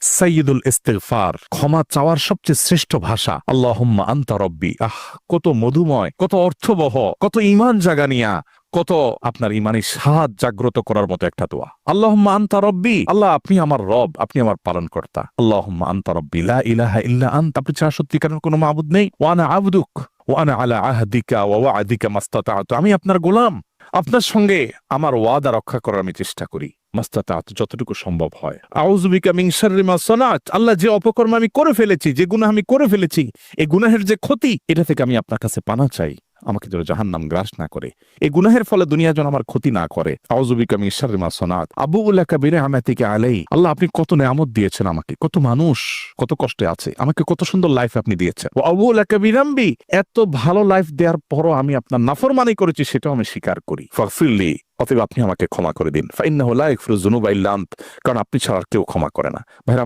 সাইয়্যিদুল ইস্তিগফার, ক্ষমা চাওয়ার সবচেয়ে শ্রেষ্ঠ ভাষা আল্লাহুম্মা আনতা রব্বি। কত মধুময়, কত অর্থবহ, কত ঈমান জাগানিয়া, কত আপনার ঈমানি স্বাদ জাগ্রত করার মতো একটা দোয়া। আল্লাহুম্মা আনতা রব্বি, আল্লাহ আপনি আমার রব, আপনি আমার পালনকর্তা। আল্লাহুম্মা আনতা রব্বি লা ইলাহা ইল্লা আনতা, আপনি ছাড়া সত্যিকারের কোনো মাবুদ নেই। ওয়া আনা আবদুক ওয়া আনা আলা আহদিকা ওয়া ওয়া'দিকা মাস্তাতা'তু, আমি আপনার গোলাম, আপনার সঙ্গে আমার ওয়াদা রক্ষা করার আমি চেষ্টা করি মাস্তাতা'তু, যতটুকু সম্ভব হয়। আউযু বিকা মিন শাররি মা সানাত, আল্লাহ যে অপকর্ম আমি করে ফেলেছি, যে গুনাহ আমি করে ফেলেছি, এই গুনাহের যে ক্ষতি, এটা থেকে আমি আপনার কাছে পানা চাই, আমাকে যেন জাহান্নাম গ্রাস না করে, এই গুনাহের ফলে দুনিয়া যেন আমার ক্ষতি না করে। আউযু বিকা মিন শাররি মা সানাত আবুউ লাকা বিনি'মাতিকা আলাই, আল্লাহ আপনি কত নেয়ামত দিয়েছেন আমাকে, কত মানুষ কত কষ্টে আছে, আমাকে কত সুন্দর লাইফ আপনি দিয়েছেন। ওয়া আবুউ লাকা বিযামবি, এত ভালো লাইফ দেওয়ার পরও আমি আপনার নাফরমানি করেছি, সেটাও আমি স্বীকার করি। ফাগফিরলি, অতএব আপনি আমাকে ক্ষমা করে দিন। ফাইন্নাহু লা ইয়াগফিরুয যুনুবা ইল্লা আনত, কারণ আপনি ছাড়া আর কেউ ক্ষমা করে না। ভাইরা